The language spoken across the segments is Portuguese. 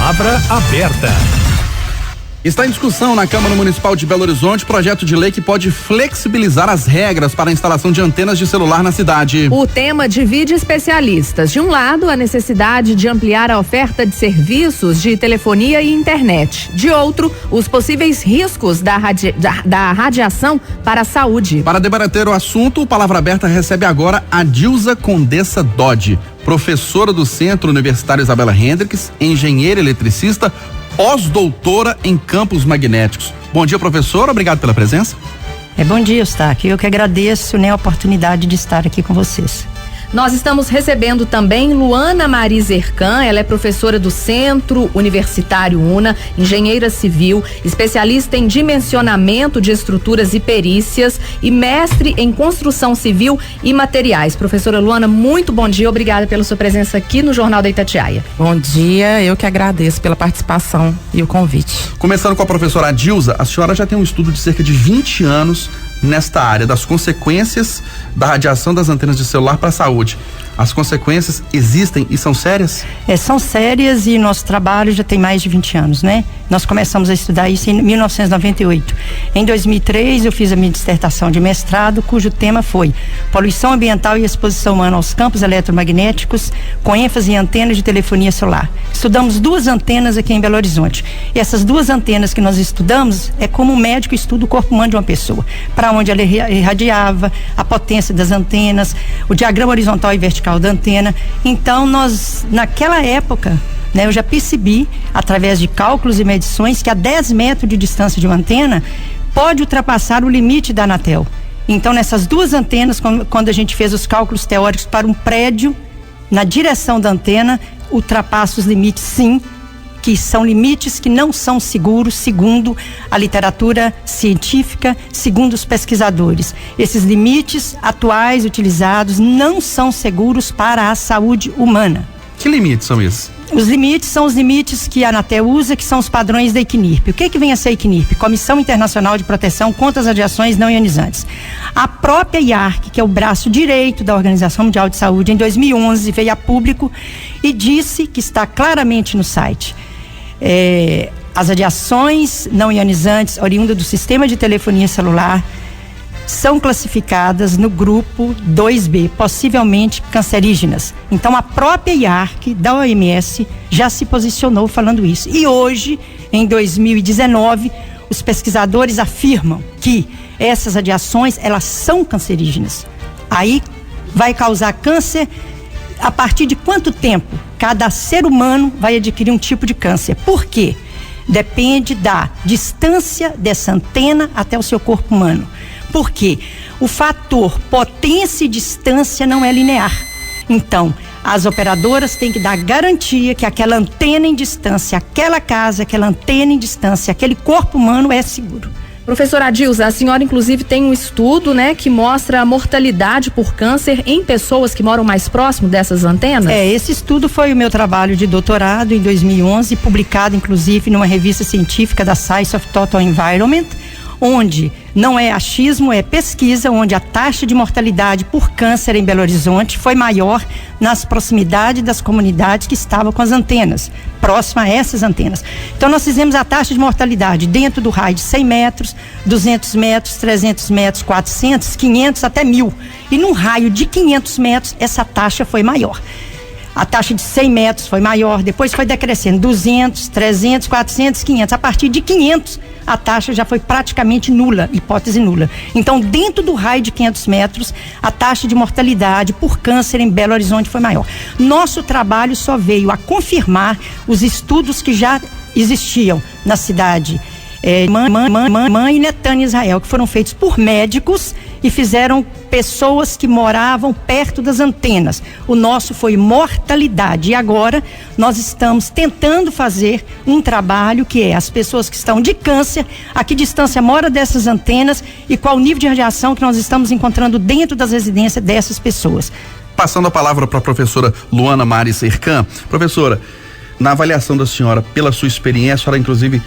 Palavra aberta. Está em discussão na Câmara Municipal de Belo Horizonte projeto de lei que pode flexibilizar as regras para a instalação de antenas de celular na cidade. O tema divide especialistas. De um lado, a necessidade de ampliar a oferta de serviços de telefonia e internet. De outro, os possíveis riscos da radiação para a saúde. Para debater o assunto, o Palavra Aberta recebe agora a Dilza Condessa Dodge, professora do Centro Universitário Isabela Hendricks, engenheira eletricista, pós-doutora em campos magnéticos. Bom dia, professora, obrigado pela presença. Bom dia, Eustáquio. Eu que agradeço, a oportunidade de estar aqui com vocês. Nós estamos recebendo também Luana Marisa Ercan, ela é professora do Centro Universitário UNA, engenheira civil, especialista em dimensionamento de estruturas e perícias e mestre em construção civil e materiais. Professora Luana, muito bom dia, obrigada pela sua presença aqui no Jornal da Itatiaia. Bom dia, eu que agradeço pela participação e o convite. Começando com a professora Dilza, a senhora já tem um estudo de cerca de 20 anos nesta área das consequências da radiação das antenas de celular para a saúde. As consequências existem e são sérias? São sérias e nosso trabalho já tem mais de 20 anos, Nós começamos a estudar isso em 1998. Em 2003 eu fiz a minha dissertação de mestrado, cujo tema foi poluição ambiental e exposição humana aos campos eletromagnéticos, com ênfase em antenas de telefonia celular. Estudamos 2 antenas aqui em Belo Horizonte. E essas 2 antenas que nós estudamos é como um médico estuda o corpo humano de uma pessoa, para onde ela irradiava, a potência das antenas, o diagrama horizontal e vertical da antena. Então nós, naquela época, eu já percebi, através de cálculos e medições, que a 10 metros de distância de uma antena pode ultrapassar o limite da Anatel. Então nessas 2 antenas, quando a gente fez os cálculos teóricos para um prédio, na direção da antena, ultrapassa os limites, sim, que são limites que não são seguros, segundo a literatura científica, segundo os pesquisadores. Esses limites atuais utilizados não são seguros para a saúde humana. Que limites são esses? Os limites são os limites que a Anatel usa, que são os padrões da ICNIRP. O que vem a ser a ICNIRP? Comissão Internacional de Proteção contra as Radiações Não Ionizantes. A própria IARC, que é o braço direito da Organização Mundial de Saúde, em 2011 veio a público e disse, que está claramente no site, as radiações não ionizantes oriundas do sistema de telefonia celular são classificadas no grupo 2B, possivelmente cancerígenas. Então a própria IARC da OMS já se posicionou falando isso. E hoje, em 2019, os pesquisadores afirmam que essas radiações, elas são cancerígenas. Aí vai causar câncer a partir de quanto tempo? Cada ser humano vai adquirir um tipo de câncer. Por quê? Depende da distância dessa antena até o seu corpo humano. Por quê? O fator potência e distância não é linear. Então, as operadoras têm que dar garantia que aquela antena em distância, aquela casa, aquela antena em distância, aquele corpo humano é seguro. Professora Dilza, a senhora inclusive tem um estudo, que mostra a mortalidade por câncer em pessoas que moram mais próximo dessas antenas? Esse estudo foi o meu trabalho de doutorado em 2011, publicado inclusive numa revista científica da Science of Total Environment, onde não é achismo, é pesquisa, onde a taxa de mortalidade por câncer em Belo Horizonte foi maior nas proximidades das comunidades que estavam com as antenas, próxima a essas antenas. Então nós fizemos a taxa de mortalidade dentro do raio de 100 metros, 200 metros, 300 metros, 400, 500 até 1000. E num raio de 500 metros essa taxa foi maior. A taxa de 100 metros foi maior, depois foi decrescendo 200, 300, 400, 500. A partir de 500, a taxa já foi praticamente nula, hipótese nula. Então, dentro do raio de 500 metros, a taxa de mortalidade por câncer em Belo Horizonte foi maior. Nosso trabalho só veio a confirmar os estudos que já existiam na cidade e Netânia, Israel, que foram feitos por médicos e fizeram pessoas que moravam perto das antenas. O nosso foi mortalidade. E agora nós estamos tentando fazer um trabalho que é as pessoas que estão de câncer, a que distância mora dessas antenas e qual o nível de radiação que nós estamos encontrando dentro das residências dessas pessoas. Passando a palavra para a professora Luana Marisa Ercan. Professora, na avaliação da senhora, pela sua experiência, a senhora inclusive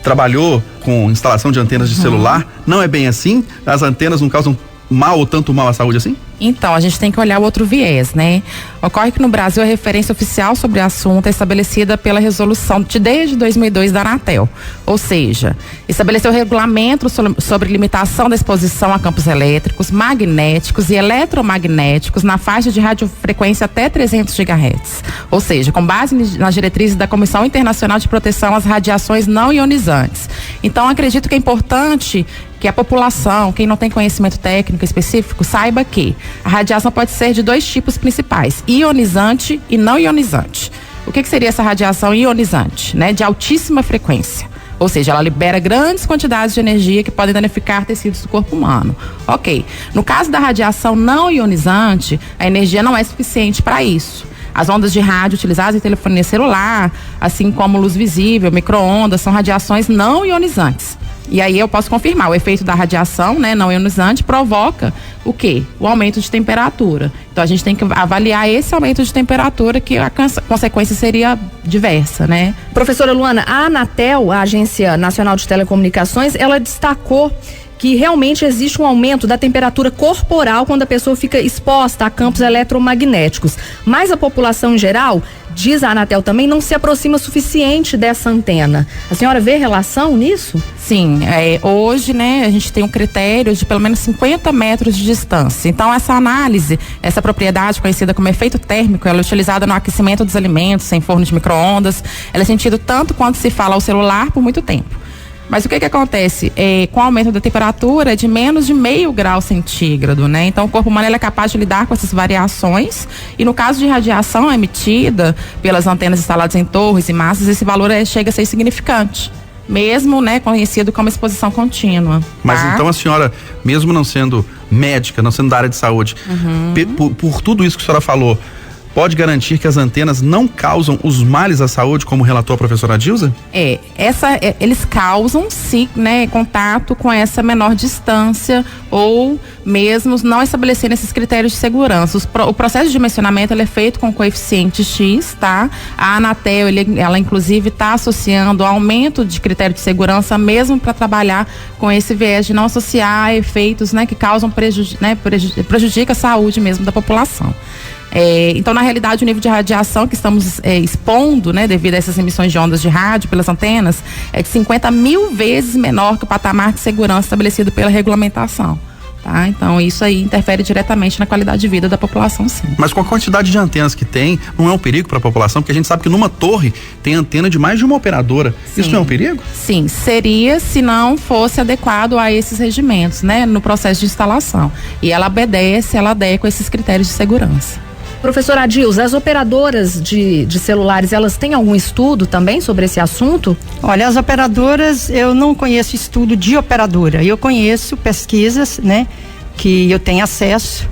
trabalhou com instalação de antenas de celular, não é bem assim? As antenas não causam mal ou tanto mal à saúde assim? Então, a gente tem que olhar o outro viés, né? Ocorre que no Brasil a referência oficial sobre o assunto é estabelecida pela resolução desde 2002 da Anatel. Ou seja, estabeleceu regulamento sobre limitação da exposição a campos elétricos, magnéticos e eletromagnéticos na faixa de radiofrequência até 300 GHz. Ou seja, com base nas diretrizes da Comissão Internacional de Proteção às Radiações Não Ionizantes. Então, acredito que é importante que a população, quem não tem conhecimento técnico específico, saiba que a radiação pode ser de dois tipos principais, ionizante e não ionizante. O que seria essa radiação ionizante? Né? De altíssima frequência. Ou seja, ela libera grandes quantidades de energia que podem danificar tecidos do corpo humano. Ok. No caso da radiação não ionizante, a energia não é suficiente para isso. As ondas de rádio utilizadas em telefonia celular, assim como luz visível, micro-ondas, são radiações não ionizantes. E aí eu posso confirmar, o efeito da radiação, né, não ionizante provoca o quê? O aumento de temperatura. Então a gente tem que avaliar esse aumento de temperatura, que a consequência seria diversa, né? Professora Luana, a Anatel, a Agência Nacional de Telecomunicações, ela destacou que realmente existe um aumento da temperatura corporal quando a pessoa fica exposta a campos eletromagnéticos. Mas a população em geral, diz a Anatel também, não se aproxima o suficiente dessa antena. A senhora vê relação nisso? Sim, hoje, né, a gente tem um critério de pelo menos 50 metros de distância. Então, essa análise, essa propriedade conhecida como efeito térmico, ela é utilizada no aquecimento dos alimentos, em forno de micro-ondas. Ela é sentido tanto quanto se fala ao celular por muito tempo. Mas o que acontece? Com o aumento da temperatura é de menos de 0,5 grau centígrado, né? Então o corpo humano ele é capaz de lidar com essas variações, e no caso de radiação emitida pelas antenas instaladas em torres e massas, esse valor chega a ser insignificante, mesmo, né, conhecido como exposição contínua. Mas então a senhora, mesmo não sendo médica, não sendo da área de saúde, por tudo isso que a senhora falou, pode garantir que as antenas não causam os males à saúde, como relatou a professora Dilza? Eles causam, sim, né, contato com essa menor distância, ou mesmo não estabelecendo esses critérios de segurança. O processo de dimensionamento ele é feito com coeficiente X, tá? A Anatel, ela inclusive está associando o aumento de critério de segurança mesmo para trabalhar com esse viés de não associar efeitos, né, que causam prejudica a saúde mesmo da população. Então, na realidade, o nível de radiação que estamos expondo, né, devido a essas emissões de ondas de rádio pelas antenas, é de 50.000 vezes menor que o patamar de segurança estabelecido pela regulamentação. Tá? Então, isso aí interfere diretamente na qualidade de vida da população, sim. Mas com a quantidade de antenas que tem, não é um perigo para a população? Porque a gente sabe que numa torre tem antena de mais de uma operadora. Sim. Isso não é um perigo? Sim, seria se não fosse adequado a esses regimentos, né, no processo de instalação. E ela adequa esses critérios de segurança. Professora Adilza, as operadoras de celulares, elas têm algum estudo também sobre esse assunto? Olha, as operadoras, eu não conheço estudo de operadora, eu conheço pesquisas, né, que eu tenho acesso,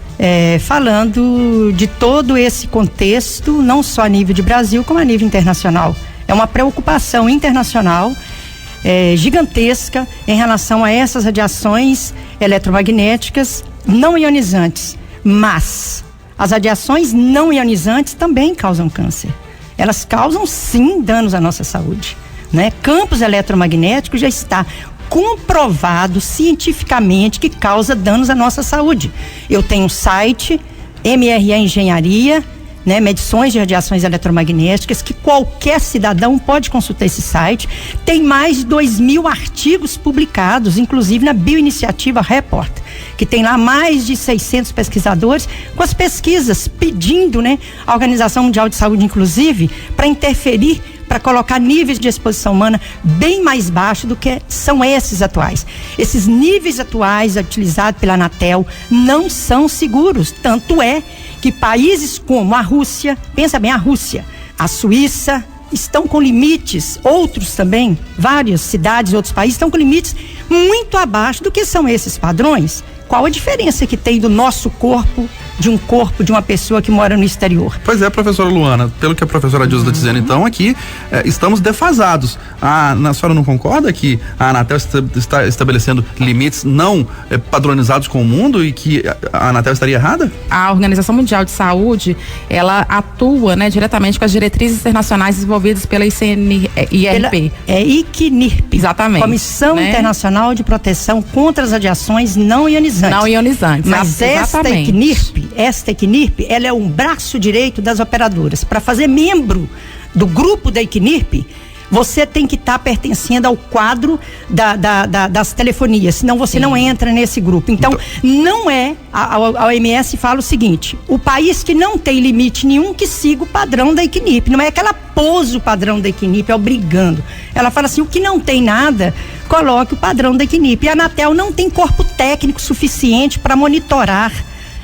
falando de todo esse contexto, não só a nível de Brasil, como a nível internacional. É uma preocupação internacional gigantesca em relação a essas radiações eletromagnéticas não ionizantes, mas as radiações não ionizantes também causam câncer. Elas causam, sim, danos à nossa saúde, né? Campos eletromagnéticos já está comprovado cientificamente que causa danos à nossa saúde. Eu tenho um site, MRE Engenharia, né, medições de radiações eletromagnéticas, que qualquer cidadão pode consultar esse site. Tem mais de 2.000 artigos publicados, inclusive na Bioiniciativa Report, que tem lá mais de 600 pesquisadores com as pesquisas pedindo, né, a Organização Mundial de Saúde, inclusive, para interferir, para colocar níveis de exposição humana bem mais baixos do que são esses atuais. Esses níveis atuais utilizados pela Anatel não são seguros, tanto é que países como a Rússia, pensa bem, a Rússia, a Suíça, estão com limites, outros também, várias cidades, outros países estão com limites muito abaixo do que são esses padrões. Qual a diferença que tem do nosso corpo de um corpo de uma pessoa que mora no exterior. Pois é, professora Luana, pelo que a professora Dilza está dizendo, então, aqui estamos defasados. A senhora não concorda que a Anatel está estabelecendo limites não padronizados com o mundo e que a Anatel estaria errada? A Organização Mundial de Saúde, ela atua, né, diretamente com as diretrizes internacionais desenvolvidas pela ICNIRP. ICNIRP. Exatamente. Comissão Internacional de Proteção contra as Radiações Não Ionizantes. Não ionizantes. Mas esta ICNIRP, ela é um braço direito das operadoras. Para fazer membro do grupo da ICNIRP, você tem que estar pertencendo ao quadro das telefonias, senão você não entra nesse grupo. Então, não é, a OMS fala o seguinte: o país que não tem limite nenhum que siga o padrão da ICNIRP. Não é que ela pôs o padrão da ICNIRP obrigando. Ela fala assim: o que não tem nada, coloque o padrão da ICNIRP. E a Anatel não tem corpo técnico suficiente para monitorar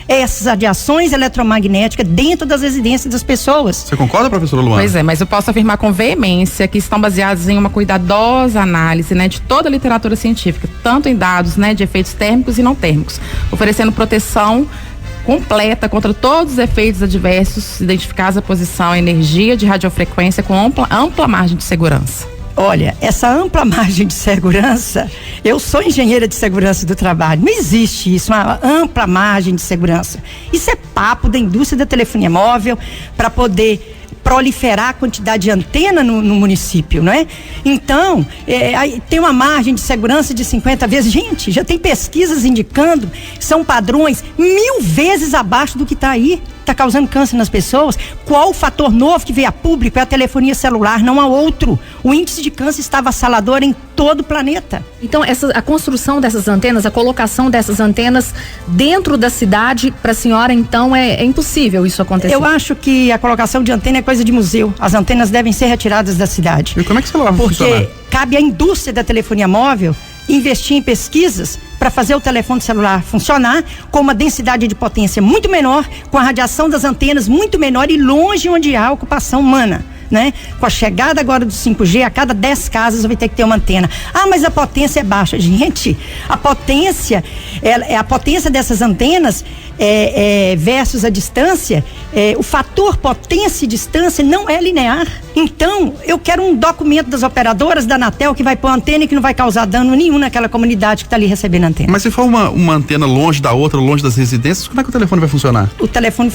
essas radiações eletromagnéticas dentro das residências das pessoas. Você concorda, professora Luana? Pois é, mas eu posso afirmar com veemência que estão baseados em uma cuidadosa análise, né, de toda a literatura científica, tanto em dados, né, de efeitos térmicos e não térmicos, oferecendo proteção completa contra todos os efeitos adversos identificados à posição, energia de radiofrequência com ampla margem de segurança. Olha, essa ampla margem de segurança, eu sou engenheira de segurança do trabalho, não existe isso, uma ampla margem de segurança. Isso é papo da indústria da telefonia móvel para poder proliferar a quantidade de antena no município, não é? Então, tem uma margem de segurança de 50 vezes. Gente, já tem pesquisas indicando que são padrões 1000 vezes abaixo do que está aí. Está causando câncer nas pessoas. Qual o fator novo que veio a público? É a telefonia celular, não há outro. O índice de câncer está avassalador em todo o planeta. Então, a construção dessas antenas, a colocação dessas antenas dentro da cidade, para a senhora, então, é impossível isso acontecer? Eu acho que a colocação de antena é coisa de museu. As antenas devem ser retiradas da cidade. E como é que vai funcionar? Porque cabe à indústria da telefonia móvel investir em pesquisas para fazer o telefone celular funcionar com uma densidade de potência muito menor, com a radiação das antenas muito menor e longe onde há ocupação humana, né? Com a chegada agora do 5G, a cada 10 casas vai ter que ter uma antena. Ah, mas a potência é baixa. Gente, a potência dessas antenas versus a distância, o fator potência e distância não é linear. Então, eu quero um documento das operadoras da Anatel que vai pôr antena e que não vai causar dano nenhum naquela comunidade que está ali recebendo antena. Mas se for uma antena longe da outra, longe das residências, como é que o telefone vai funcionar? O telefone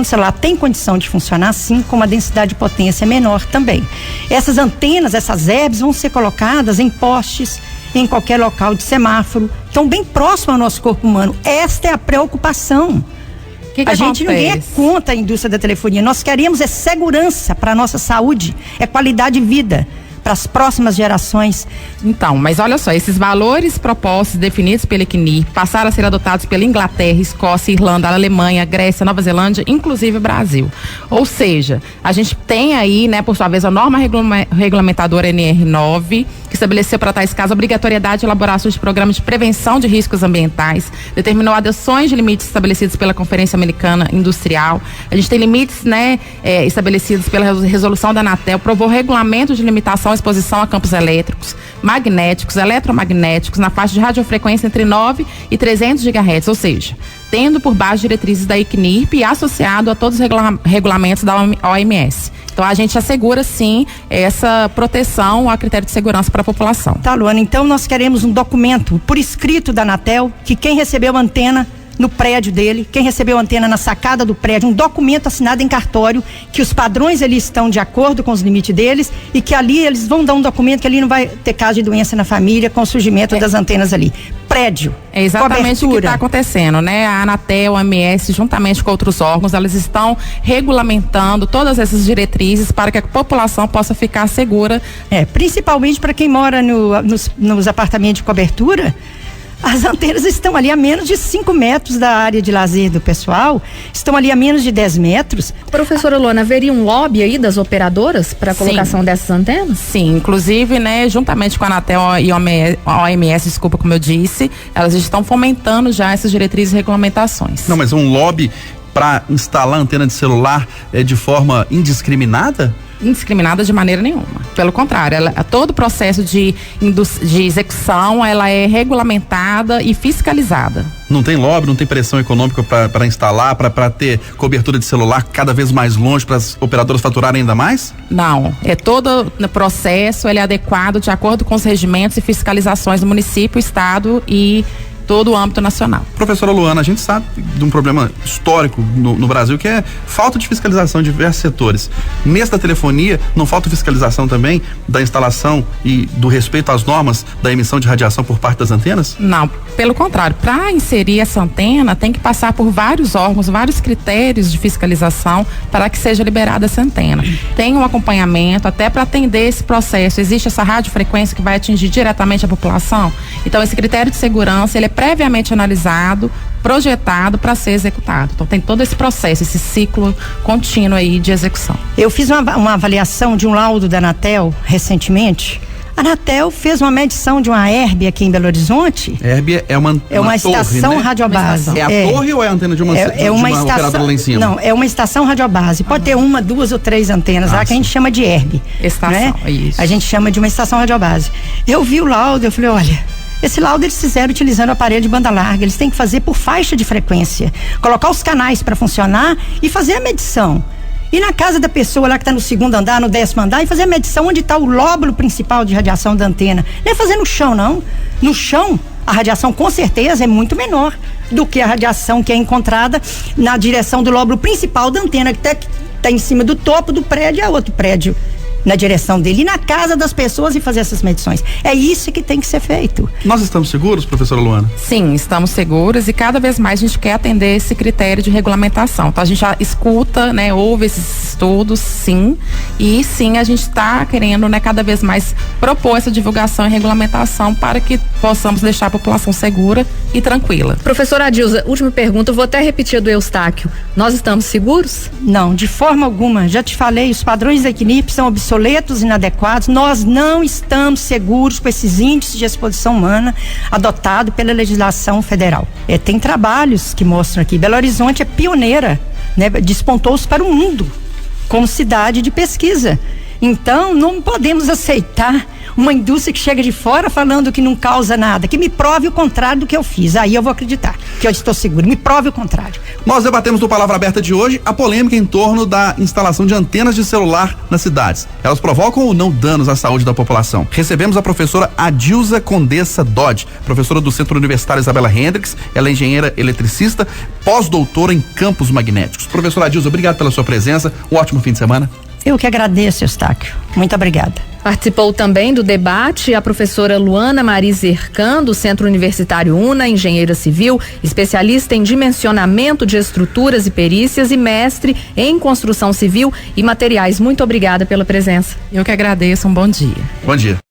celular tem condição de funcionar sim, com uma densidade de potência menor também. Essas antenas, essas herbes vão ser colocadas em postes, em qualquer local de semáforo, então bem próximo ao nosso corpo humano. Esta é a preocupação. Ninguém é contra a indústria da telefonia. Nós queremos segurança para a nossa saúde, qualidade de vida para as próximas gerações. Então, mas olha só, esses valores propostos, definidos pela ICNIRP, passaram a ser adotados pela Inglaterra, Escócia, Irlanda, Alemanha, Grécia, Nova Zelândia, inclusive o Brasil. Ou seja, a gente tem aí, né, por sua vez, a norma regulamentadora NR9, que estabeleceu para tais casos a obrigatoriedade de elaboração de programas de prevenção de riscos ambientais, determinou adoções de limites estabelecidos pela Conferência Americana Industrial. A gente tem limites, né, estabelecidos pela resolução da Anatel, provou regulamento de limitação à exposição a campos elétricos, magnéticos, eletromagnéticos na faixa de radiofrequência entre 9 e 300 GHz, ou seja, tendo por base diretrizes da ICNIRP e associado a todos os regulamentos da OMS. Então a gente assegura sim essa proteção a critério de segurança para a população. Tá, Luana, então nós queremos um documento por escrito da Anatel que quem recebeu a antena no prédio dele, quem recebeu a antena na sacada do prédio, um documento assinado em cartório, que os padrões ali estão de acordo com os limites deles e que ali eles vão dar um documento que ali não vai ter caso de doença na família com o surgimento das antenas ali. Prédio. É exatamente o que está acontecendo, né? A Anatel, a OMS, juntamente com outros órgãos, elas estão regulamentando todas essas diretrizes para que a população possa ficar segura. Principalmente para quem mora nos apartamentos de cobertura. As antenas estão ali a menos de 5 metros da área de lazer do pessoal, estão ali a menos de 10 metros. Professora Luana, haveria um lobby aí das operadoras para a colocação dessas antenas? Sim, inclusive, né, juntamente com a Anatel e a OMS, desculpa, como eu disse, elas estão fomentando já essas diretrizes e regulamentações. Não, mas um lobby para instalar antena de celular de forma indiscriminada? Indiscriminada de maneira nenhuma. Pelo contrário, todo o processo de execução, ela é regulamentada e fiscalizada. Não tem lobby, não tem pressão econômica para instalar, para ter cobertura de celular cada vez mais longe, para as operadoras faturarem ainda mais? Não, todo o processo ele é adequado de acordo com os regimentos e fiscalizações do município, estado e todo o âmbito nacional. Professora Luana, a gente sabe de um problema histórico no Brasil, que é falta de fiscalização de diversos setores. Mês da telefonia, não falta fiscalização também da instalação e do respeito às normas da emissão de radiação por parte das antenas? Não, pelo contrário, para inserir essa antena tem que passar por vários órgãos, vários critérios de fiscalização para que seja liberada essa antena. Tem um acompanhamento até para atender esse processo. Existe essa radiofrequência que vai atingir diretamente a população? Então esse critério de segurança, ele é previamente analisado, projetado para ser executado. Então tem todo esse processo, esse ciclo contínuo aí de execução. Eu fiz uma avaliação de um laudo da Anatel recentemente. A Anatel fez uma medição de uma Herb aqui em Belo Horizonte. Herb é uma torre, estação, né? radiobase. É a torre ou é a antena de uma operadora lá em cima? Não, é uma estação radiobase. Pode ter uma, duas ou três antenas lá que a gente chama de Herb. Estação, né? Isso. A gente chama de uma estação radiobase. Eu vi o laudo, eu falei, olha, esse laudo eles fizeram utilizando o aparelho de banda larga. Eles têm que fazer por faixa de frequência, colocar os canais para funcionar e fazer a medição. E na casa da pessoa lá que está no segundo andar, no 10º andar, e fazer a medição onde está o lóbulo principal de radiação da antena. Não é fazer no chão, não. No chão, a radiação com certeza é muito menor do que a radiação que é encontrada na direção do lóbulo principal da antena, que está em cima do topo do prédio, é outro prédio na direção dele, e na casa das pessoas, e fazer essas medições. É isso que tem que ser feito. Nós estamos seguros, professora Luana? Sim, estamos seguros, e cada vez mais a gente quer atender esse critério de regulamentação. Então a gente já escuta, né, ouve esses estudos, sim, e sim, a gente está querendo, né, cada vez mais propor essa divulgação e regulamentação para que possamos deixar a população segura e tranquila. Professora Adilza, última pergunta, eu vou até repetir a do Eustáquio. Nós estamos seguros? Não, de forma alguma. Já te falei, os padrões da Equinip são obsoletos, inadequados. Nós não estamos seguros com esses índices de exposição humana adotados pela legislação federal. Tem trabalhos que mostram aqui. Belo Horizonte é pioneira, né? Despontou-se para o mundo como cidade de pesquisa. Então, não podemos aceitar uma indústria que chega de fora falando que não causa nada, que me prove o contrário do que eu fiz. Aí eu vou acreditar que eu estou seguro. Me prove o contrário. Nós debatemos no Palavra Aberta de hoje a polêmica em torno da instalação de antenas de celular nas cidades. Elas provocam ou não danos à saúde da população? Recebemos a professora Adilza Condessa Dodge, professora do Centro Universitário Isabela Hendricks. Ela é engenheira eletricista, pós-doutora em campos magnéticos. Professora Adilza, obrigado pela sua presença. Um ótimo fim de semana. Eu que agradeço, Eustáquio. Muito obrigada. Participou também do debate a professora Luana Marise Ercan, do Centro Universitário UNA, engenheira civil, especialista em dimensionamento de estruturas e perícias e mestre em construção civil e materiais. Muito obrigada pela presença. Eu que agradeço, um bom dia. Bom dia.